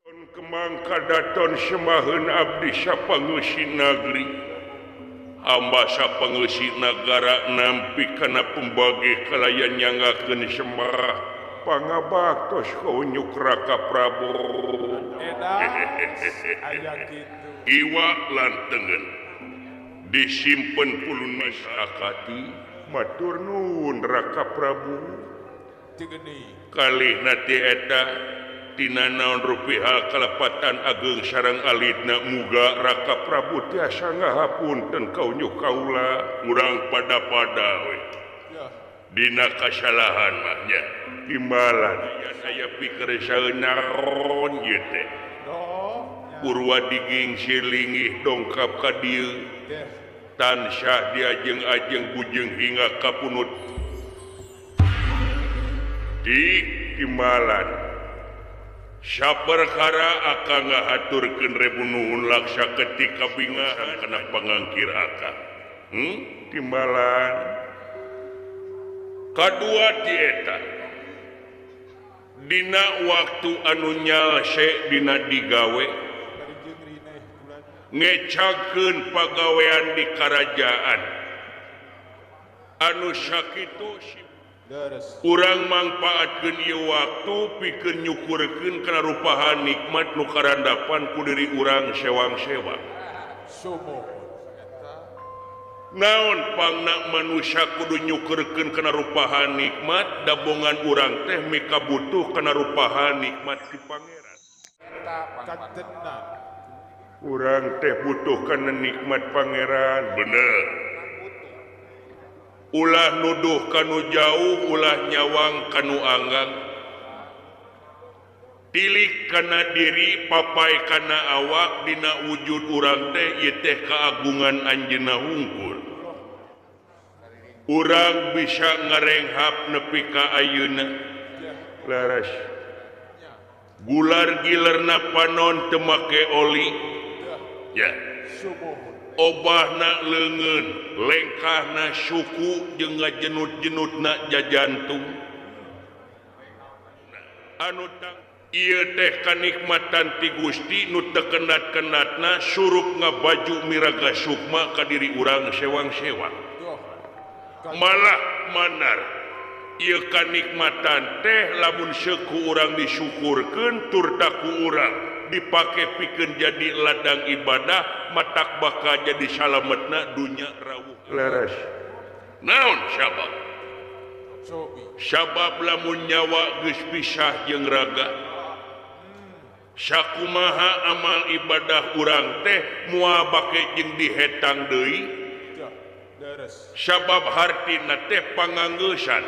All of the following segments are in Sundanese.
Kemang kadaton semaheun abdi sapangeusi nagri hamba sapangeusi nagara nampi kana pembagi kalayan nyangakeun Semar pangabaktos kaunyuk Raka Prabu iwa lantengen disimpen pulun masakati matur nuwun Raka Prabu kalihna ti eta tina naon rupiah kalepatan ageng sareng alitna muga Raka Prabu tiasa ngahapunten kaunyuk kaula urang pada-pada we dina kasalahan mah nya imbalan saya pikir saeunaon ieu teh Purwadiging silingih dongkap ka dieu tansah diajeng-ajeng bujeng hingga kapunut di imbalan saperkara akan ngahaturkeun rebu nuhun laksa ketika bingahan kana pangangkir akang timbalan kadua ti eta dina waktu anu nyase dina digawe ngecakeun pagawean di karajaan anu sakitu urang mangpaatkeun ieu waktu pikeun nyukurkeun kana rupahan nikmat nu karandapan ku diri urang sewang-sewang. Naon pangna manusia kudu nyukurkeun kana rupahan nikmat dabongan urang teh mika butuh kana rupahan nikmat ti pangeran. Urang teh butuh kana nikmat pangeran, bener. Ulah nuduh kanu jauh ulah nyawang kanu anggang tilik kana diri papai kana awak dina wujud urang teh ieu teh kaagungan anjeunna hungkul urang bisa ngarenghap nepi ka ayeuna laras gular gilerna panon teu make oli ya obahna leungeun lengkahna suku jeung ngajenut-jenutna jajantung anu tang ieu teh kanikmatan ti Gusti nu teu kenat-kenatna surup ngabaju miraga sukma ka diri urang sewang-sewang malah manar ieu kanikmatan teh lamun seku urang disyukurkeun tur taku urang dipake pikeun jadi ladang ibadah matak bakal jadi salametna dunya rawuh leres naon sabab lamun nyawa geus pisah jeung raga sakumaha amal ibadah urang teh moal bake jeung dihetang deui sabab hartina teh panganggeusan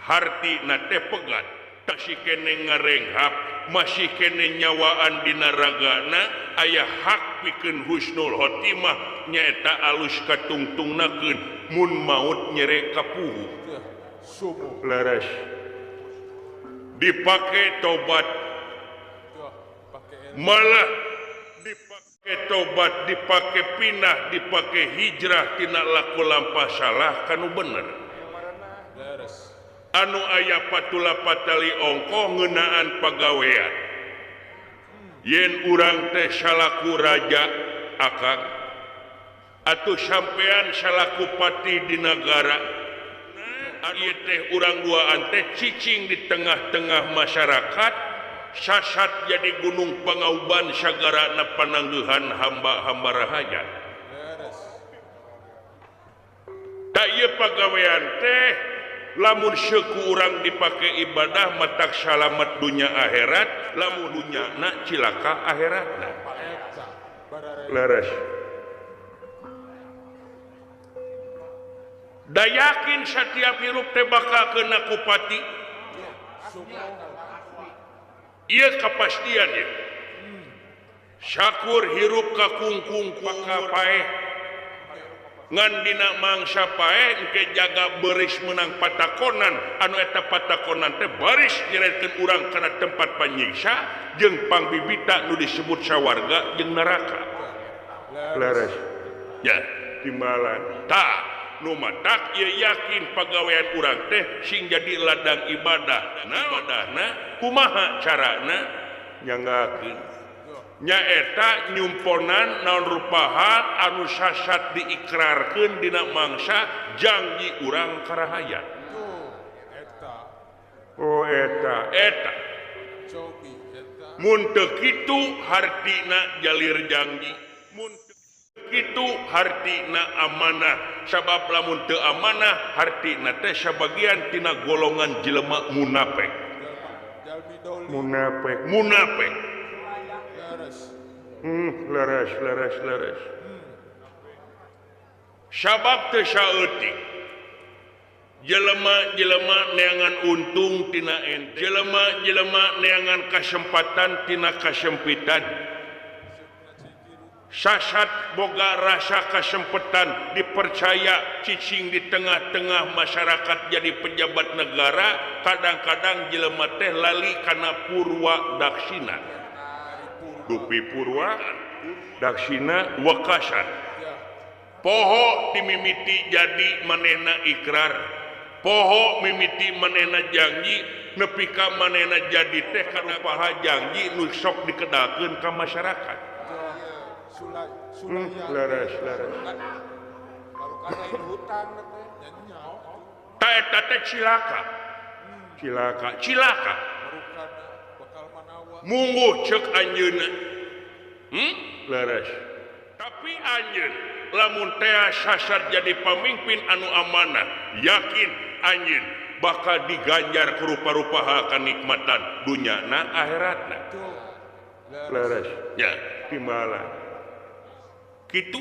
hartina teh pegat tasih kene ngarenghap masih kene nyawaan dina ragana aya hak pikeun husnul khotimah nyaeta alus katungtungnakeun mun maut nyere kapuhu laras dipake tobat malah dipake tobat dipake pindah dipake hijrah tina laku lampah salah kanu bener anu aya patula patali ongko ngeunaan pagawean yen urang teh salaku raja akang atuh sampean salaku pati di negara ieu teh urang duaan teh cicing di tengah-tengah masyarakat sasat jadi gunung pangauban sagarana panangguhan hamba-hamba rahaja da ieu pagawean teh lamun seku urang dipake ibadah matak salamet dunya akhirat lamun dunyana cilaka akhiratna laras da yakin setiap hirup teh bakal kena kupati ieu kapastian ya syakur hirup ka kungkung pakapae ngan dina mangsa pae engke jaga beris menang patakonan anu eta patakonan teh baris nyeretkeun urang kana tempat panyiksa jeung pangbibita nu disebut sawarga jeung neraka leres ya timbalan tah nu matak ieu yakin pagawean urang teh sing jadi ladang ibadah ibadahna kumaha carana nyanggakeun nyaeta nyumponan naon rupaha anu sasat diikrarkeun dina mangsa janji urang karahayat. Oh eta mun teu kitu hartina jalir janji, mun teu kitu hartina amanah, sabab lamun teu amanah hartina teh sabagian tina golongan jelema munafik. Leres. Sabab teu saeutik jelema neangan untung tina ente, jelema neangan kasempatan tina kasempitan. Sasat boga rasa kasempatan dipercaya cicing di tengah-tengah masyarakat jadi pejabat negara, kadang-kadang jelema teh lali kana purwa daksina. Dupi purwa daksina wakasan. Poho dimimiti jadi manehna ikrar, poho mimiti manehna janji, nepi ka manehna jadi teh kana paha janji nu sok dikedakeun ka masyarakat. Leres. Kalau kana hutang teh nyaho. Ta eta teh cilaka. Mungguh ceuk anjeunna. Leres. Tapi anjeun lamun teh sasar jadi pamimpin anu amanah, yakin anjeun bakal diganjar ku rupa-rupaha kanikmatan dunyana akhiratna. Leres. Ya, timbalan. Kitu.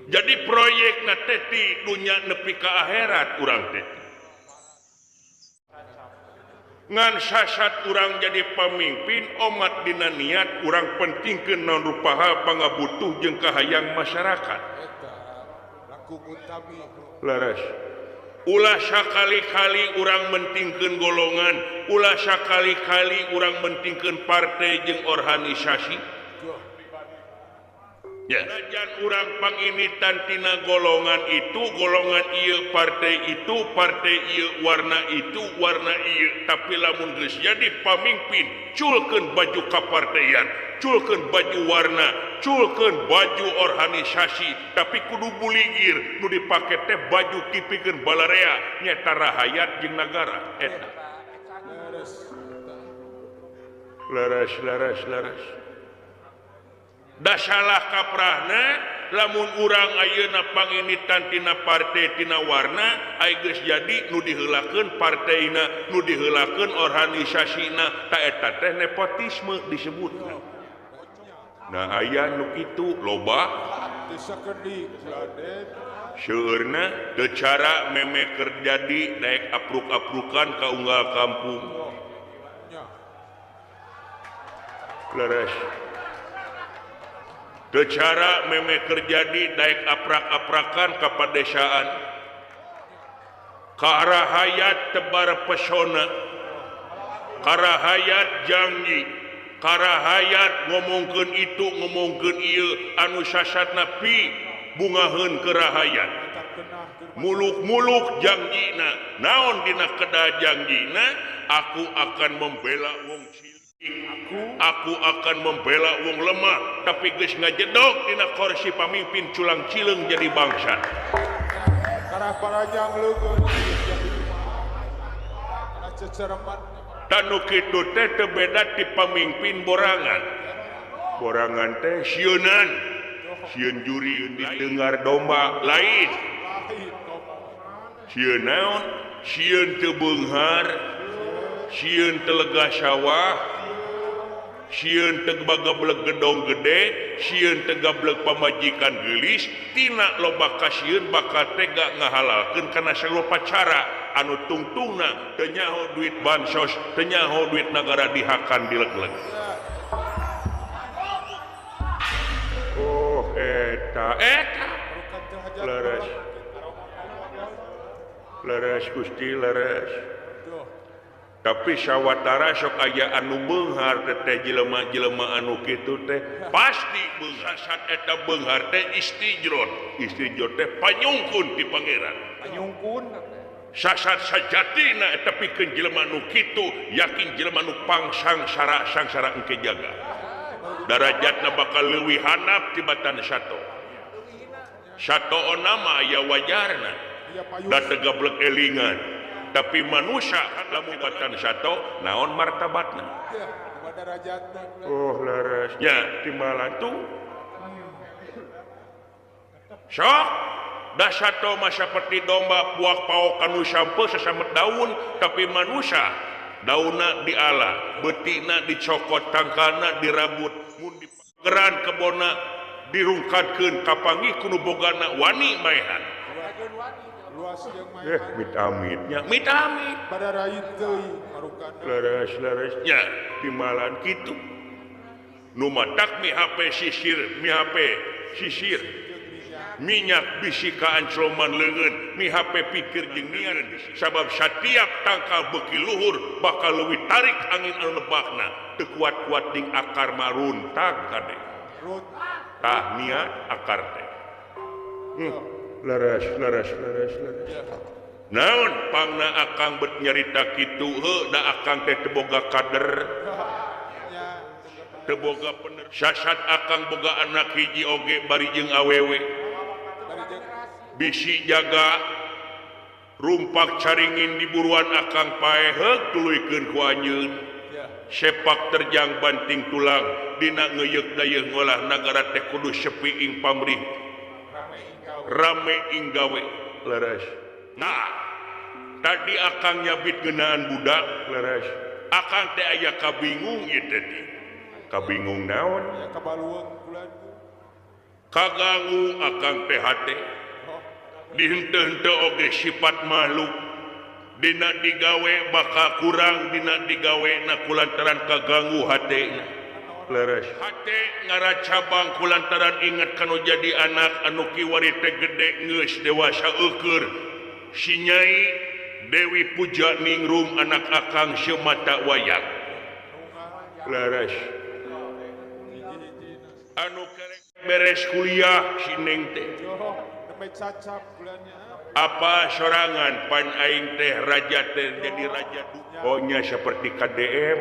Jadi proyekna teh ti dunya nepi ka akhirat urang teh. Ngan sasat urang jadi pamimpin omat dina niat urang pentingkeun naon rupaha pangabutuh jeung kahayang masyarakat. Leres. Ulah sakali-kali urang mentingkeun golongan, ulah sakali-kali urang mentingkeun partai jeung organisasi. Ya, najan urang panginitan tina golongan itu, golongan ieu partai itu, partai ieu warna itu, warna ieu, tapi lamun geus jadi pamimpin, culkeun baju kapartaian, culkeun baju warna, culkeun baju organisasi, tapi kudu buligir nu dipake teh baju tipikeun balarea nyata rahayat jeung nagara eta. Leres. Da salah kaprahna lamun urang ayeuna panginitan tina partai tina warna aya geus jadi nu diheulakeun partaina, nu diheulakeun organisasina, ta eta teh nepotisme disebutna. Nah aya nu kitu loba seueurna teu cara meme keur jadi daek apruk-aprukan ka unggal kampung. Leres. Teu cara meme terjadi daek aprak-aprakan ka padesaan. Karahayat tebar pesona, karahayat janji, karahayat ngomongkeun itu ngomongkeun ieu anu sasatna pi bungaheun kerahayat. Muluk-muluk janjina, naon dina kedah janjina, aku akan membela wong cilik. Aku akan membela wong lemah, tapi geus ngajedog dina kursi pamimpin culang cileung jadi bangsa. Karena parajang leugeun karena cecereman. Tanu kitu teh teu beda ti pamimpin borangan. Borangan teh sieunan, sieun juri ditengar domba lain. Sieun naon? Sieun teu beunghar, sieun teu lega sawah. Sieun teu gablek gedong gede, sieun teu gablek pamajikan geulis, tina loba ka sieun bakal tega ngahalalkeun kana sarupa cara anu tungtungna teu nyaho duit bansos, teu nyaho duit nagara dihakan dileg-leg. Oh eta leres Gusti leres. Tapi sawatara sok aya anu beunghar teh jelema-jelema anu kitu teh pasti beunghar sat eta beunghar teh istijrot teh panyungkun ti pangeran. Panyungkun sasat sajatina eta pikeun jelema nu kitu yakin jelema nu pangsangsara sangsara engke jaga darajatna bakal leuwih handap tibatan sato nama aya wajarna da tegablek elingan tapi manusia lamun batan sato naon martabatna oh larasnya timalan tuh sok da sato mah saperti domba buak paok kanu sampe sasamet daun tapi manusia daunna diala betina dicokot tangkana dirabut mun dipageran kebona dirungkatkeun kapanggih kudu bogana wani maehan mit-amitnya mit-amit pada raid teuing marukan laras-larasnya timalan kitu nu matak mi HP sisir minyak bisi kaancloman leungeun mi HP pikir jeung nian sabab setiap tangkal beuki luhur bakal leuwih tarik angin anu lebakna teu kuat-kuat ding akar maruntag kade tah niat akar teh laras naon pangna akang bet nyarita kitu heuh da akang teh teu boga kader teu boga pener sasat akang boga anak hiji oge bari jeung awewe bisi jaga rumpak caringin di buruan akang pae heuk tuluykeun ku anjeun sepak terjang banting tulang dina ngeuyeuk dayeuh ngolah nagara teh kudu sepi ing pamrih rame ing gawe leres nah tadi akang nyabit ngeunaan budak leres akang teh aya kabingung ieu teh kabingung naon ya kabalueung bulan kaganggu akang teh hate dihenteu-henteu oge sifat makhluk dina digawe bakal kurang dina digawe na kulantaran kaganggu hatena leres hate ngaracabang kulantaran ingat kanu jadi anak anu kiwari teh gede geus dewasa eukeur si Nyai Dewi Puja Ningrum anak akang semata wayang leres anu kerek beres kuliah si Neng teh apa sorangan pan aing teh raja teh jadi raja ohnya seperti KDM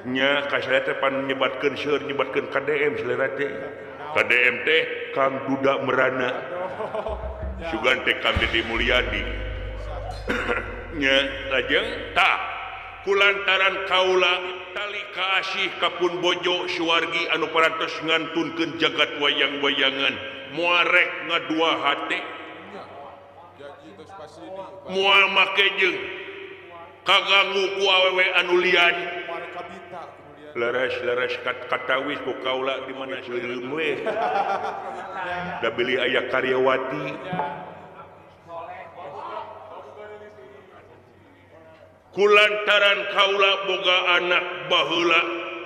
nya kasaya teh pan nyebatkeun seur nyebatkeun KDM selera teh KDM teh Kang Duda Merana sugan teh Kang Deddy Mulyadi nya lajeng tah kulantaran kaula tali kaasih kapun bojo suwargi anu parantos ngantunkeun jagat wayang-wayangan muarek ngadua hate mual make jeung kaganggu ku awewe anu lian leres katawis ku kaula di mana seureum we da beli aya karyawati kulantaran kaula boga anak baheula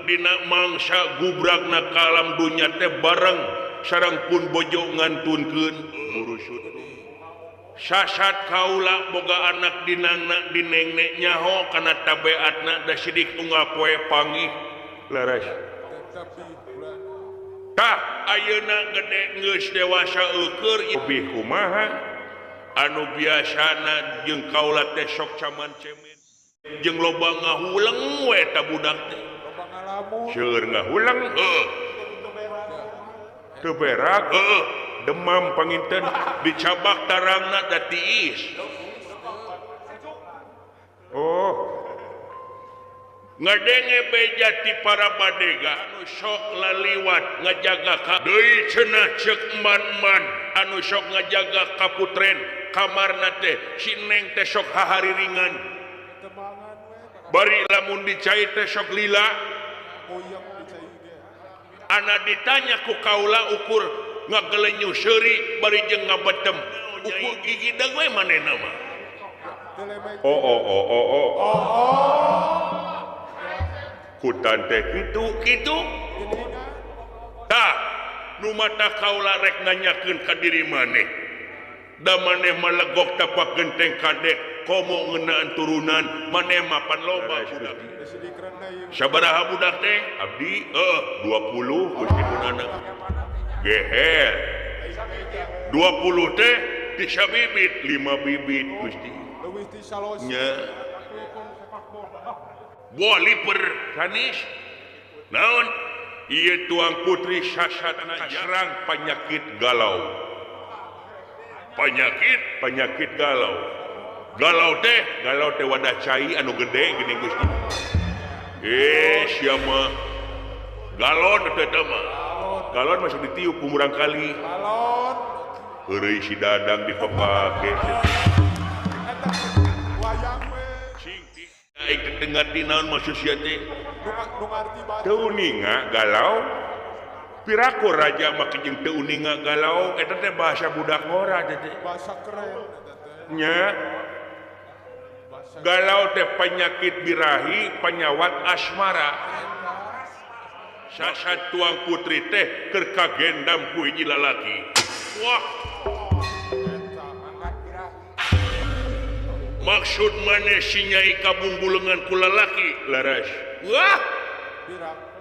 dina mangsa gubragna kalam dunya teh bareng sareng pun bojo ngantunkeun urusut sasat kaula boga anak dinangna dinengnek nyaho kana tabeatna da sidik unggal poe panggih leres tah ayeuna gede geus dewasa eukeur lebih kumaha anu biasana jeung kaula teh sok caman cemen jeung loba ngahuleung we ta budak teh seueur ngahuleung teu berak demam panginten dicabak tarangna da tiis oh ngadenge beja ti para badega anu sok laliwat ngajaga ka deui cenah ceuk man-man anu sok ngajaga kaputren kamarna teh si Neng teh sok hahariringan bari lamun dicai teh sok lila ana ditanya ku kaula ukur ngagelenyu seuri bari jeung ngabetem ukur gigi da we manehna mah kutan teh kitu tah nu mata kaula rek nanyakeun ka diri maneh da maneh malegok tapak genteng kadek komo ngeunaan turunan maneh mapan loba budak sabaraha budak teh abdi 20 Gusti Punana geher 20 teh bisa bibit 5 bibit Gusti leuwih ti salos nya Waliper sanis naon ieu tuang putri sasatna serang penyakit galau galau teh wadah cai anu gede gini Gusti sia mah galon teh mah galon masuk ditiup kumurang kali balon heureuy si dadang dipepake wayang we sing aing teu ngarti naon maksud sia teh nu ngarti baca teu uninga galau piraku raja make jeung teu uninga galau eta teh bahasa budak ngora teh bahasa keren nya galau teh penyakit birahi penyawat asmara sasat tuang putri teh keur kagendam ku hiji lalaki wah maksud maneh si nyai kabunggulengan ku lalaki laras wah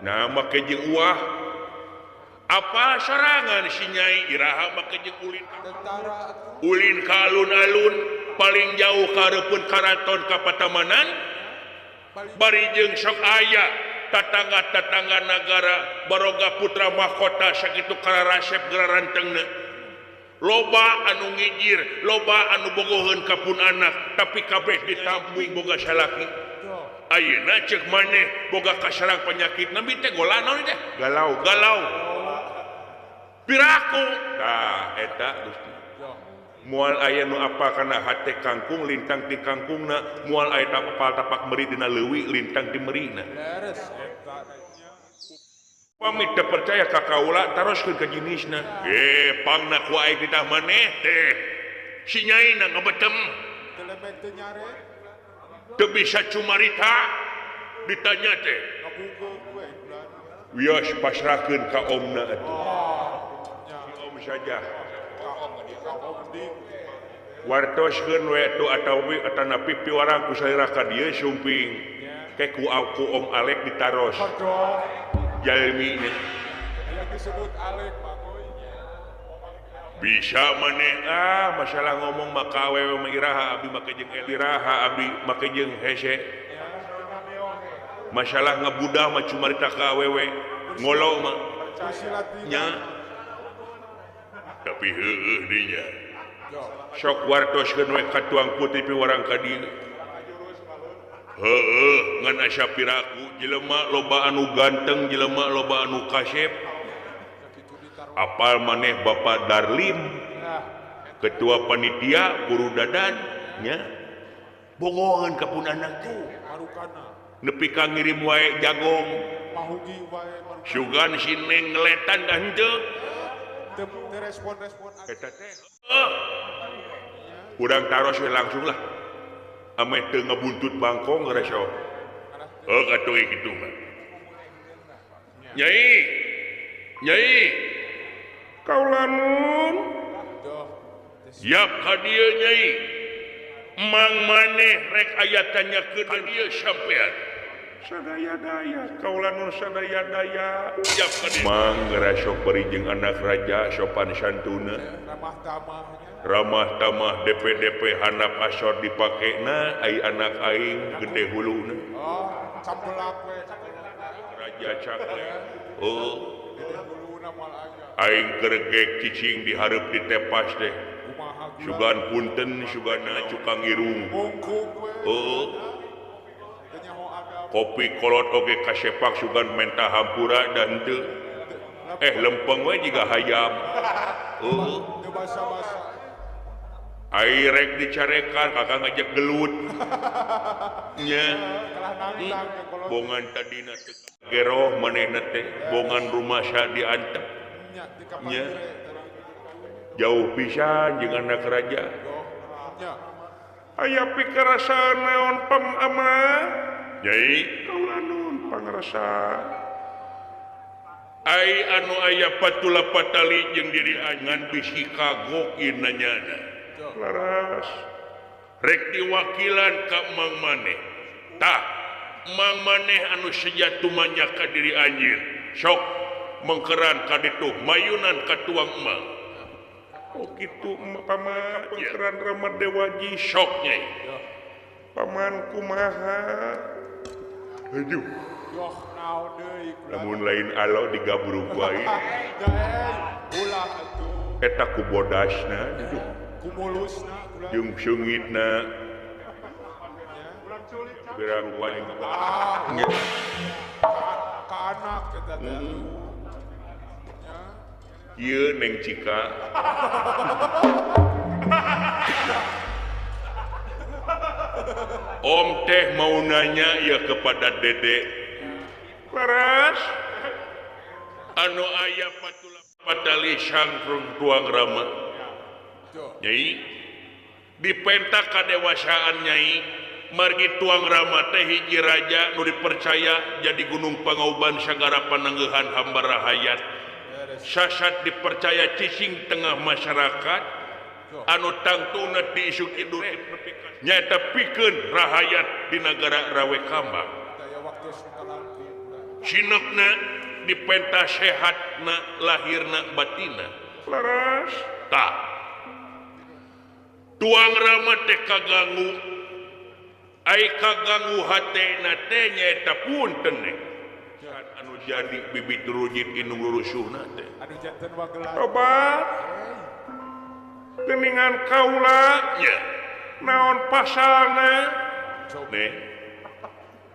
nah make jeung uah apa sorangan si nyai iraha make jeung ulin ka alun-alun paling jauh ka reupeun karaton ka Patamanan bari jeung sok aya tatangga-tatangga nagara baroga putra mahkota sakitu kararasep gerarantengna loba anu ngijir loba anu bogoheun ka pun anak tapi kabeh ditampung boga salaki ayeuna ceuk maneh boga kasarang penyakit nabi teh gola naon teh galau piraku tah eta Gusti moal aya nu apa kana hate kangkung lintang di kangkungna moal aya tapak meri dina leuwih lintang di merina beres eta pamit teu percaya ka kaula taroskeun ka jenisna pangna ku aing ditah maneh teh si nyaina ngabetem telemek teu nyare teu bisa cumarita ditanya teh ngabungkeun we bulan wios pasrahkeun ka omna atuh om saja wartoskeun we tu atawi atana pipi warang ku saira ka dieu sumping ke ku om Alek ditaros jalmi nya aya disebut Alek bagoy bisa maneh masalah ngomong maka awewe mah iraha abdi make jeung eliraha abdi make jeung hese masalah ngabudah mah cumarita ka awewe ngolo mah nya tapi heueuh dinya sok wartoskeun we ka tuang putih pi warang ka dieu heueuh ngan asa piraku jelema loba anu ganteng jelema loba anu kasep apal maneh Bapak Darlim ketua panitia guru dadan nya bogoheun ka pun anak tu marukana nepi ka ngirim wae jagong pahugi wae sugan si neng ngeletan dah henteu teu respon eta teh urang taros we langsung lah ame teu ngabuntut bangkong ngereso atuh kitu mah nyai kaula nun siap ka dieu nyai mang maneh rek aya tanyakeun ka dieu sampean sadaya-daya kaula nun sadaya-daya siap ka dieu mang ngereso beri jeung anak raja sopan santuna ramah tamah DP handap asor dipakena ai anak aing gede huluna campelak we raja cakle aing kergek cicing dihareup ditepas teh sugan punten sugana cukang irung kopi kolot oge kasepak sugan menta hampura dan teu lempeng we jiga hayam basa-basa airek dicarekan kakak ngajak gelut nya bongan tadina geroh manehna teh bongan rumah sa diantep nya jauh pisan jeung anak raja aya pikarasaan naon pam ama nyai kaula nun pangrasa ai anu aya patula patali jeung diri angan bisi kagok ieu nyana laras rek diwakilan ka mang maneh tah mang maneh anu sejatu manya ka diri anjeun sok mengkeran ka ditu mayunan ka tuang emang oh gitu paman pangeran Rama Dewaji syoknya paman kumaha aduh Yoh naon deui namun lain alo digabruk wae ulah atuh eta ku bodasna aduh kumulusna ulah jeung seungitna berang paling ka anak eta teh ieu neng Cika Om teh mau nanya ya kepada Dede Laras anu aya patali sangkrung tuang rama Nyai di pentak kadewasaan Nyai margi tuang rama teh hiji raja nu dipercaya jadi gunung pangauban sagara panangeuhan hamba rahayat sasat dipercaya cicing tengah masyarakat anu tangtuna di isuk idul nyata pikeun rahayat di negara Rawe Kambang sinepna dipenta sehatna lahirna batina laras tak tuang rama teh kaganggu ai kaganggu hatena teh nyaeta punten anu jadi bibit rujit inung lurusuhna teh anu janten wagelan obat geningan kaula nya naon pasalna nih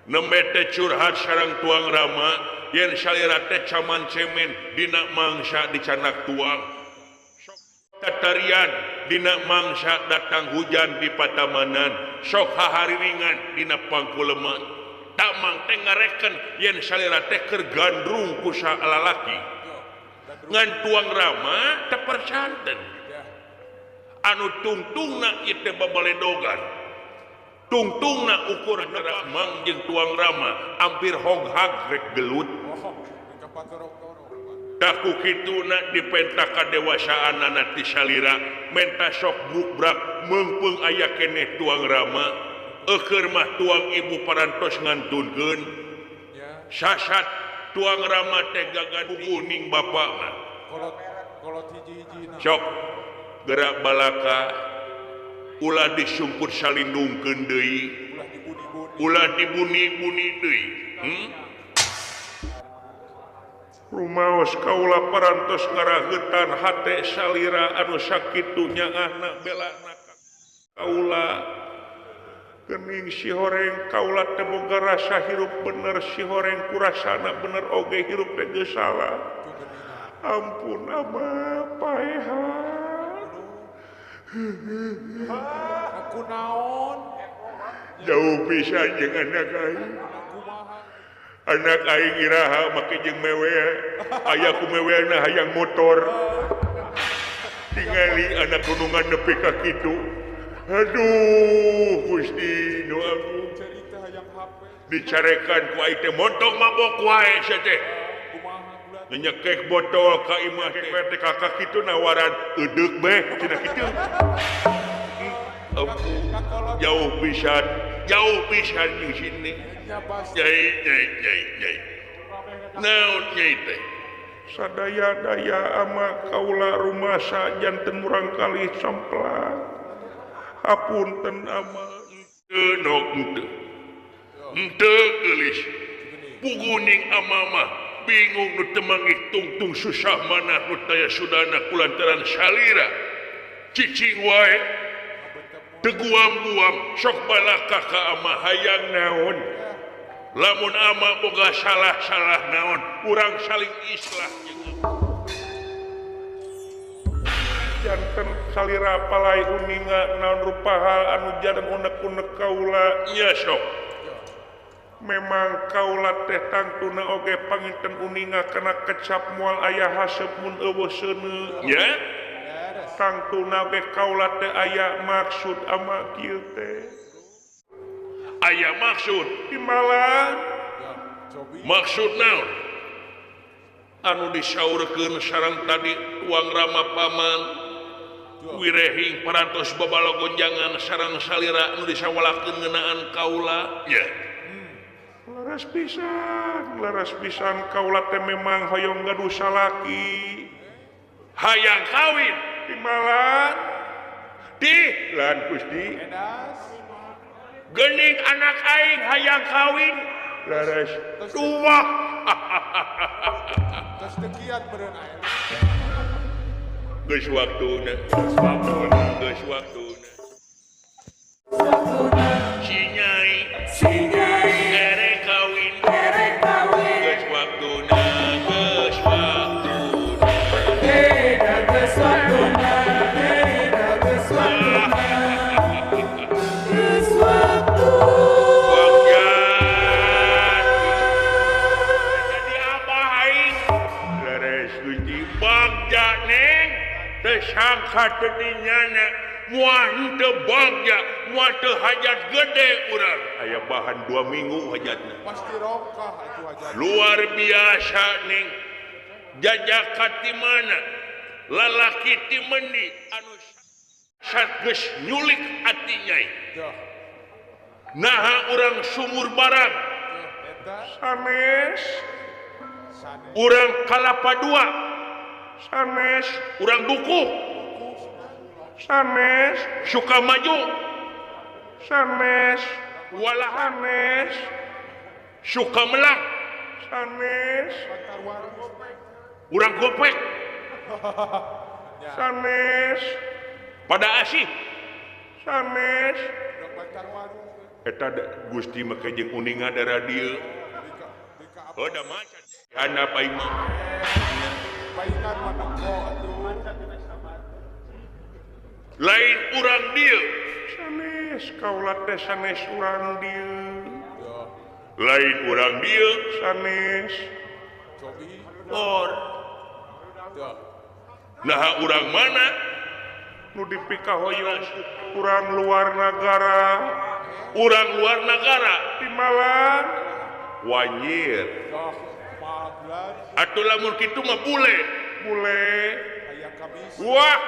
nembe teh curhat sareng tuang rama yen salira teh caman cemen dina mangsa dicanak tuang sok tatarian dina mangsa datang hujan di patamanan sok hahariringan dina pangkuleman tamang teh ngareken yen salira teh keur gandrung ku salalaki ngan tuang rama teu percanten anu tungtungna ieu teh babaledogan tungtungna ukur mang jeung tuang rama hampir hoghag rek gelut daku kituna dipentak kadewasaanna ti salira menta sok bukbrak meungpeung aya keneh tuang rama eukeur mah tuang ibu parantos ngantunkeun sasat tuang rama teh gagan kuning bapakna kolot hiji-hijina sok gerak balaka ulah disungkur salindungkeun deui ulah dibuni-buni deui rumaos kaula parantos ngarageutan hate salira anu sakitu nyaahna belana kaula geuning si horeng kaula teu boga rasa hirup bener si horeng kurasana bener oge hirup teh geus salah ampun abah paehan aku naon jauh pisan jeung anak aing iraha make jeung mewe aya ku mewena hayang motor tingali anak gunungan nepi ka kitu aduh Gusti nu aku cerita hayang HP dicarekan ku aing teh montong mabok wae sia teh nyekek botol ka imah teh kakak kitu nawaran eudeuh beh cenah kitu jauh pisan di sini nyai naon nyai teh sadaya-daya ama kaula rumasa janten murang kali samplang hapunten ama henteu geulis puguning ama mah bingung nu teu manggih tungtung susah manah nu taya sudana kulantaran salira cicing wae teu guam-guam sok balaka ka ama hayang naon lamun ama boga salah-salah naon urang saling islah janten salira palai uninga naon rupaha anu jarang unek-unek kaula nya sok memang kaula teh tangtuna oge panginten uninga kana kecap moal aya haseup mun eueuh seuneu nya tangtuna oge kaula teh aya maksud ama kieu teh aya maksud imbalan maksud naon anu disaurkeun sareng tadi tuang rama paman wirehing parantos babala gonjangan sareng salira anu disawalakeun ngeunaan kaula nya laras pisan kaula teh memang hoyong gaduh salaki hayang kawin Timbalan di lan Gusti Edas. geuning anak aing hayang kawin laras dua Terus tekian beren air. geus waktuna geus waktuna si nyai ere kawin geus waktuna sangka tadinya muah teu bagja muah teu hajat gede urang aya bahan 2 minggu hajatna Pasti rokah itu aja. luar biasa ning jajak ti mana lalaki ti mendi anu satgeus nyulik ati nyai Dah. naha urang sumur barang Eta. sanes Sane. urang kalapa dua sanes urang duku sanes suka maju sanes walahanes suka melang sanes Antar warung. urang gopek sanes pada asih sanes Udah bantar warung. eta Gusti make jeung uningan da radio Dika apa? oh da macan anak pai mah Paingan manengko atuh. lain urang dieu sanes kaula teh sanes urang dieu Dah. lain urang dieu sanes Cobi. or Dah. nah urang mana nu dipikahoyong urang luar negara timbalan wanyir Dah. Maglan. atuh lamun kitu mah bule Ayah kabis. wah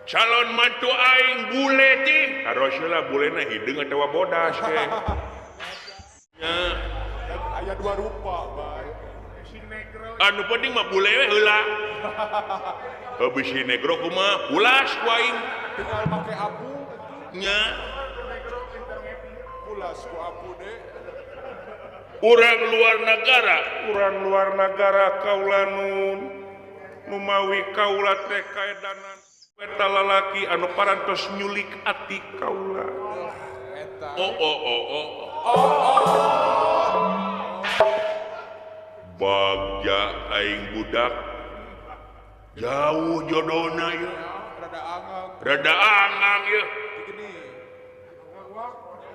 calon mantu aing bule ti harusnya bulena hideung atawa bodas ke nya Ayah 2 rupa, bay. anu penting mah bule we heula heuh si negro kumaha ulas ku aing Tinggal make abu. nya Pulas ku abu deh. urang luar negara kaula nu mawi kaula teh kaedanan eta lalaki anu parantos nyulik ati kaula Eta. oh bagja aing budak jauh jodona ya Rada angang. ya Gini.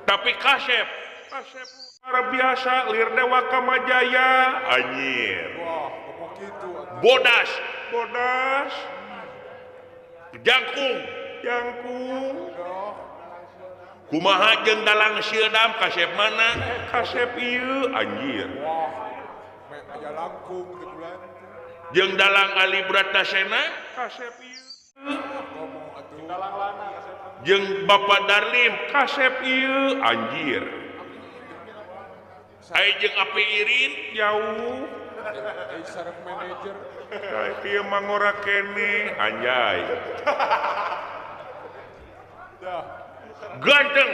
tapi kasep luar biasa lir dewa kamajaya anjir Wah, ngomong gitu. atuh. bodas jangkung Dah. kumaha jeung dalang siedam kasep mana kasep ieu anjir Wah. Mek aya langkung di bulan. jeung dalang Ali Bratasena kasep ieu Ngomong atuh. Dalang lana. jeung Bapak Darlim kasep ieu anjir ai jeung Api Irin jauh Sarek manajer. ieu mangora kene anjay Dah. ganteng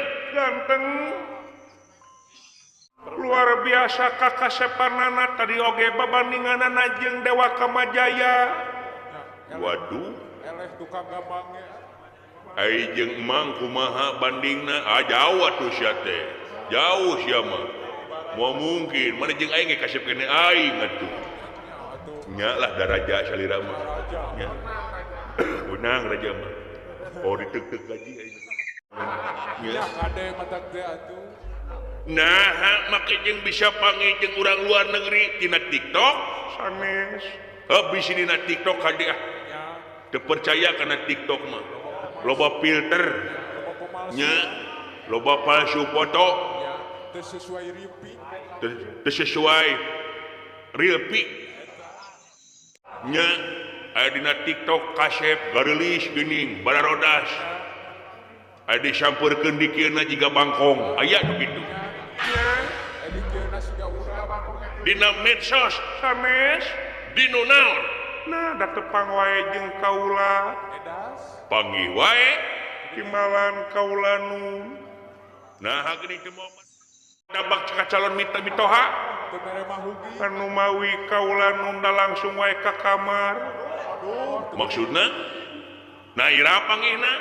luar biasa kakasepanana tadi oge babandinganana jeung Dewa Kamajaya waduh Eleh tukang gampangnya. ai jeung emang kumaha bandingna jauh atuh sia teh jauh sia mah moal mungkin mana jeung aing ge kasep kene aing atuh nya lah daraja salira mah nya unang raja mah oh diteug-teug gaji aing Ya kade matak teh atuh. nah make jeung bisa panggil jeung urang luar negeri tina TikTok sanes habis dina TikTok hade ah Ya. teu percaya kana TikTok mah loba filter Loba pemalsu. nya loba palsu foto Ya. Teu sesuai ripi. teu sesuai real pic nya aya dina TikTok kasep gareulis geuning bararodas aya disampeurkeun dikeuna jiga bangkong aya nu kitu Edikeuna siga urang. dina medsos sanes dinu naon nah da tepang wae jeung kaula Edas. panggih wae timalan kaula nun nah geuning teu momen dabak ka calon mitoha Teu mere mahugi. anu mawi kaula nun da langsung wae ka kamar Aduh. maksudna nah ira panggihna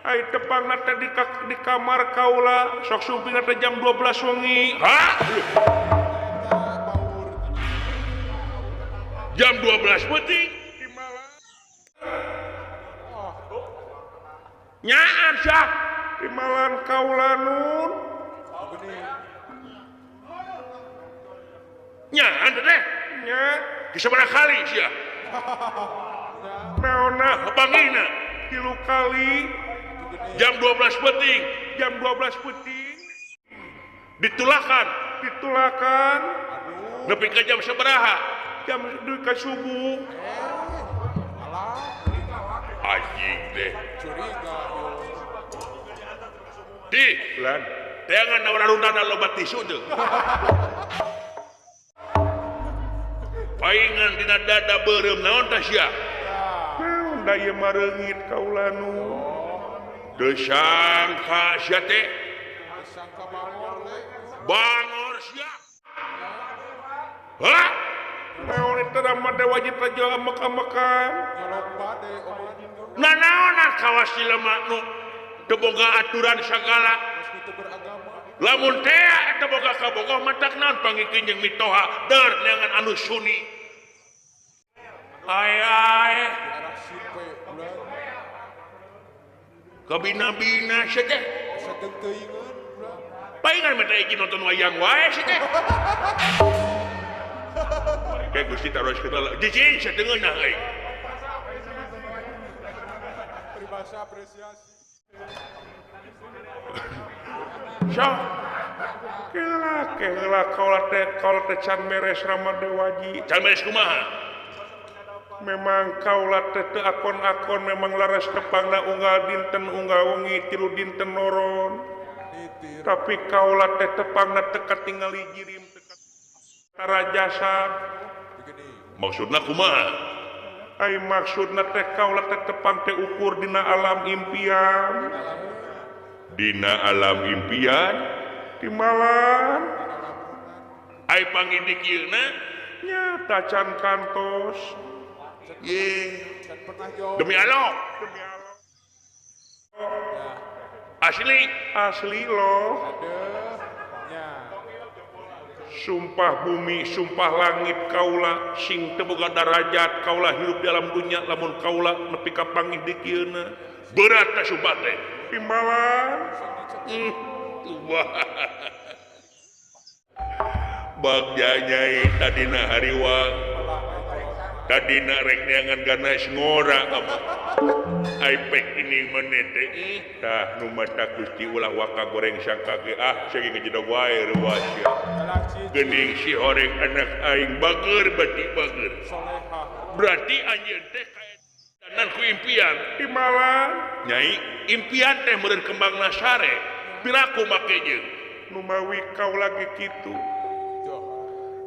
ai tepangna teh di kamar kaula sok supingna teh jam 12 wengi hah Baur. jam 12 penting di malam nyaan sah di malam kaula nun Geuning. nyaan teh nya di sabaraha kali sia naonna panggihna 3 kali jam 12 penting jam 12 penting ditulakan nepi ka jam sabaraha jam ka subuh anjing deh Curiga yo. di lan teangan nawararundana loba tisu teu paingan dina dada beureum naon tah sia naon da ieu mareungit kaula nu teu sangka sia teh Sangka bangor le. bangor sia hah naon eta mah teh wajib aja amek-amekan Nyolok bade omongan. nah naonan kawas jelema nu teu boga aturan sagala Terus itu beragama. lamun teh eta boga kabogoh matak naon panggikeun jeung mitoha dar neangan anu suni ai Di arah Sipe bulan. kabina-bina sia teh Sedeng teuingeun bulan. paingan mah teh izin nonton wayang wae sia teh kayak Gusti taruh segala jijik sadeungeunna euy Peribahasa apresiasi. so kela kaula teh can beres Ramadewaji can beres kumaha memang kaula teh teu akon-akon memang laras tepangna unggal dinten unggal wengi tilu dinten noron Nitir. tapi kaula teh tepangna teu katingali jirim teu katingali jasad Begini. maksudna kumaha ai maksudna teh kaula teh tepang teh ukur dina alam impian di malam ai panggih di kieuna nya tacan kantos ye Dan pernah jawab. demi Allah Ya. asli loh Ada. Ya. sumpah bumi sumpah langit kaula sing teu boga darajat kaula hirup di alam dunya lamun kaula nepi ka panggih di kieuna berat teh sumpah teh timbalan wah bagja nyai tadina hariwang tadina rek neangan ganas ngora apa aipek ini menete tah nu mata Gusti ulah waka goreng sangkage saking ngejedog wae reuas ya geuning si horeng anak aing bager bati bager Soleha. berarti anjeun teh kaedanan ku impian di malam nyai impian teh meureun kembangna sare piraku make jeung nu mawi kaula ge kitu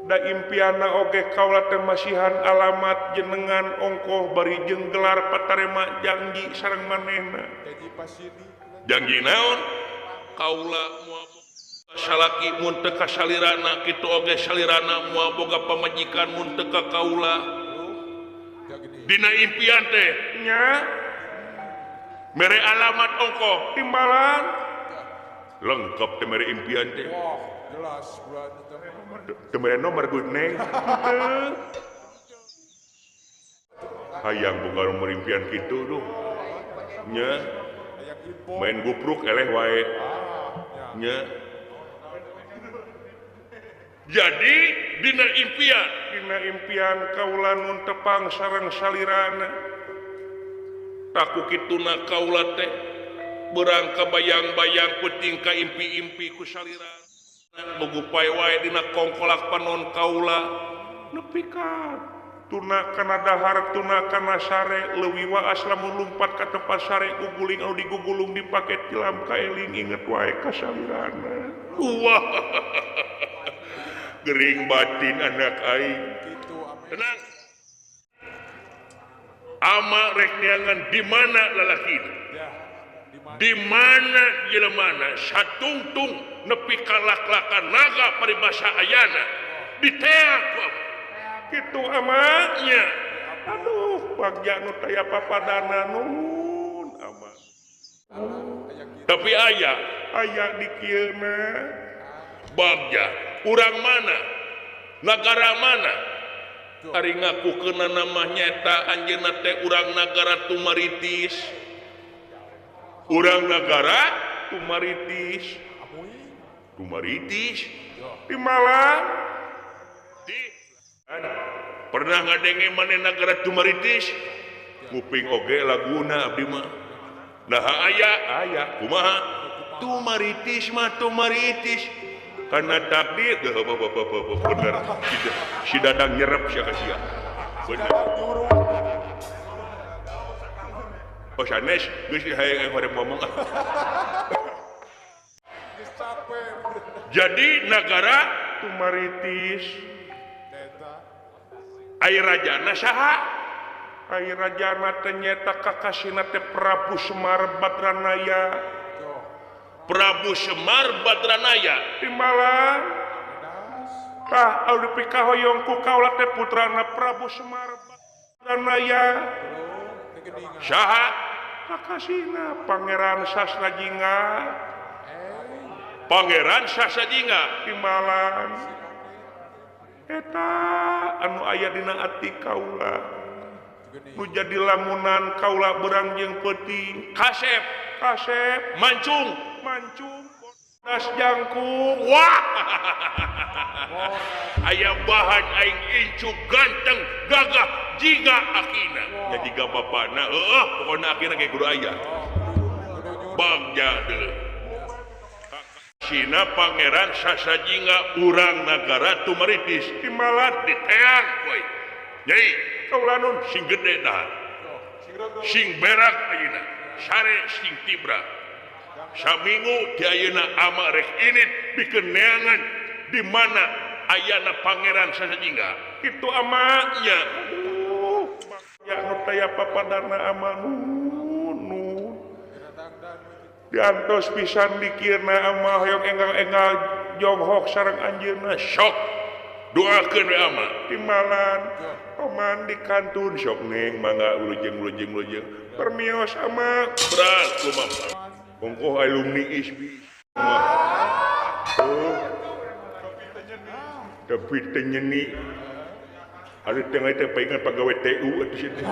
da impianna oge kaula teh masihan alamat jenengan ongkoh bari jeung gelar patarema janji sareng manehna Jadi pasini. janji naon kaula moal salaki mun teu ka salirana kitu oge salirana moal boga pamajikan mun teu ka kaula Jadi. dina impian teh nya mere alamat ongkoh timbalan lengkap teh mere impian teh Wah, jelas bulan itu. teu mere nomor good neng hayang boga nomor impian kitu duh nya Kayak info. main gupruk eleh wae Ya. nya jadi dina impian kaula nun tepang sareng salirana taku kituna kaula teh beurang kabayang-bayang penting ka impi-impi ku salirana mugupay wae dina kongkolak panon kaula nepi ka tuna kana dahar tuna kana sare leuwih waas lamun lumpat ka tempat sare guguling anu digugulung dipake tilam kaeling inget wae ka salirana wah gering batin anak aing Gitu amin. tenang ama rek neangan di mana lalakina Ya. Di mana? di mana jelemana satungtung nepi kalaklakan naga paribasa ayana diteak gitu amanya aduh bagja nu taya papadana nuhun ama Ayak gitu. tapi aya di kieu na bagja urang mana negara mana ari ngakukeunna nama nyata anjeunna teh urang nagara Tumaritis urang negara Tumaritis di Malang di pernah ngadenge maneh negara Tumaritis nguping oge laguna abdi mah nah aya kumaha Tumaritis karena takdir bener si dadang nyerep sia kasia bener oh sanes geus hayang horeng ngomong Capek. jadi negara Tumaritis Eta. air rajana saha air rajana teh nyata kakasina teh Prabu Semar Badranaya Tuh. Prabu Semar Badranaya di Malang tah audi pikahoyong ku kaula teh putrana Prabu Semar Badranaya Kegeningan. saha kakasina Pangeran Sasrajinga Pangeran Sasrajinga di Malang eta anu aya dina ati kaula nu jadi lamunan kaula berang jeung peuting kasep mancung das jangkung wah aya bahan aing incuk ganteng gagah jiga akina nya jiga bapana pokona akina ge kudu aya bagja deuleu Sina Pangeran Sasrajinga urang nagara Tumaritis di Malang diteang poe nyai kaula nun sing gede dah sing berak ayeuna sare sing tibra saminggu di ayeuna ama rek init pikeun neangan di mana ayana Pangeran Sasrajinga kitu ama nya ya nu taya papadarna ama nun diantos pisan dikirna ama hoyong enggal jonghok sareng anjeunna sok doakeun we ama timbalan paman di kantun sok neng mangga ulujeng permios ama berat kumaha mongko alumni ISBI tapi teu nyeni ari tengah teh paingan pagawe TU atuh situ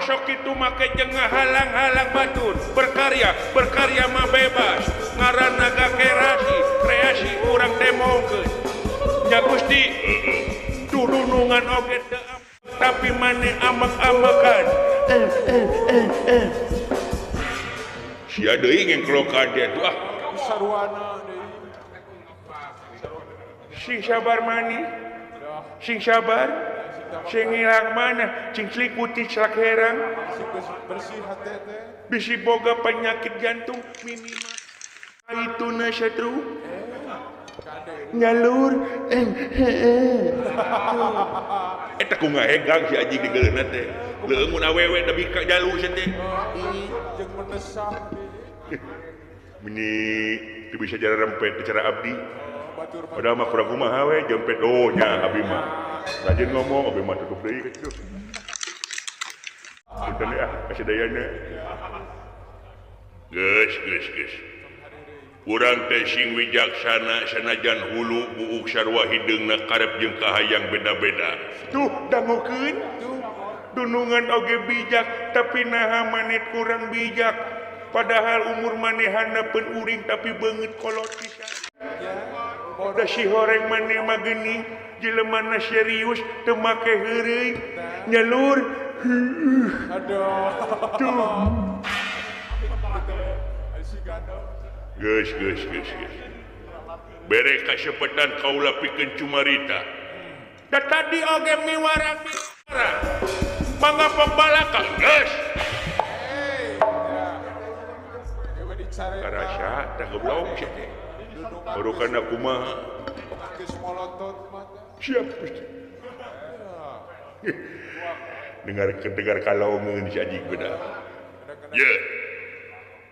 sok itu make jeung ngahalang-halang batur berkarya mah bebas ngaranna kreasi urang demokeun nya Gusti turunungan oge teu tapi maneh amek-amekan sia deui ngengklok kade tuh Sarwana deui. sing sabar mani sing sabar sing ilang mana cing seliputi celak herang Bersih hati teh. bisi boga penyakit jantung minimal itu nasatru nyalur eta ku ngahegang si anjing digeleuna teh leungun awewe da bika jalu sia teh Jeung mendesak deui. meni teu bisa jara rempet cara abdi Batur mah. padahal mah kurang kumaha we jempet nya abdi mah rajin ngomong abdi mah tutup deui kitu punten ya kasih dayana geus urang teh sing wijaksana sanajan hulu buuk sarua hideungna karep jeung kahayang beda-beda tuh dangukeun dunungan oge bijak tapi naha maneh kurang bijak padahal umur manehanna pun uring tapi beungeut kolot pisan da si horeng maneh mah geuning jelemana serius teu make heureuy nyalur Aduh. tuh Si ganda. geus bere kasepetan kaula pikeun cumarita da tadi oge miwara mangga pembalaka geus Ewe dicari. karasa tah goblok sia teh barukan kumaha Geus molotot mah teh. siap Gusti dengar kalau anjing beda ya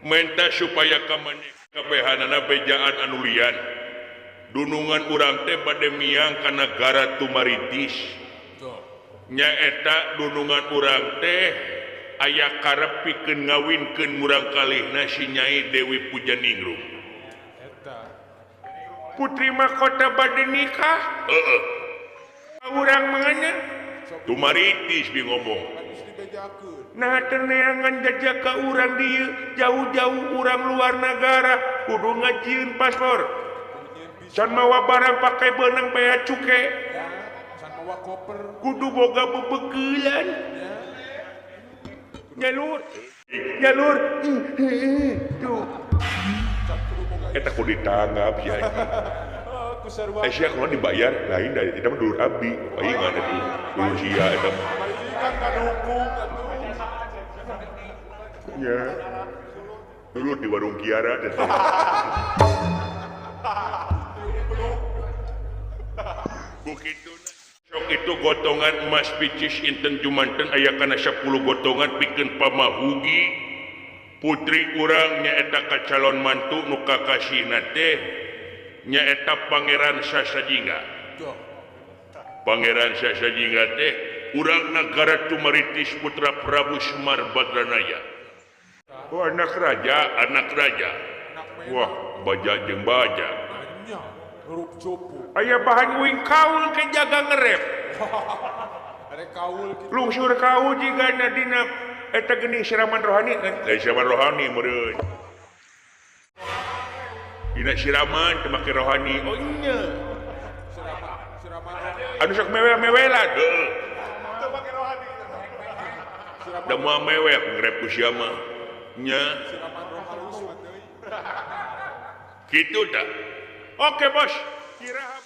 menta supaya kabehanana bejaan anulian dunungan urang teh bade miang ka negara tumaritis nyaeta dunungan urang teh aya karep pikeun ngawinkeun murang kalihna si Nyai Dewi Pujaningrum putri mahkota bade nikah urang manganya tumaritis di ngomong nah teneangan jajak ka urang dieu jauh-jauh urang luar negara kudu ngajieun paspor can mawa barang pakai beunang bea cuke kudu boga bebegeulan nyalur tuh eta kudu ditanggap si anjing sia kalau dibayar lain dari kita mah dulur abdi palingan eta dulur sia eta mah ya dulur di warung Kiara dan begitu sok itu gotongan emas picis inten jumanten aya kana 10 gotongan pikeun pamahugi putri urang nyaeta ka calon mantu nu kakasihna teh nyaeta Pangeran Sasajingga. Pangeran Sasajingga teh urang nagara tumaritis putra Prabu Semar Badranaya. Oh, anak raja. Wah, baja jeung baja. Aya bahan uing kaul ke jaga ngerep. Lungsur kaul jigana dina eta geuning siraman rohani kan. Siraman rohani meureun. Dina siraman teu make rohani. Oh nya. Anu sok meweh-mewelan. Heeh. Teu make rohani. Da moal meweh ngrep ku sia mah. Nya. Kitu tah. Oke bos. Kiraha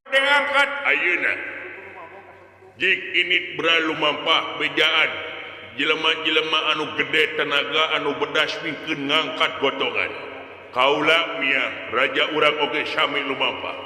diangkat ayeuna. Jik ini beralu mampah bejaan. Jelema-jelema anu gede tenaga anu bedas pikeun ngangkat gotongan. Kaula mia raja urang oge sami lumampah.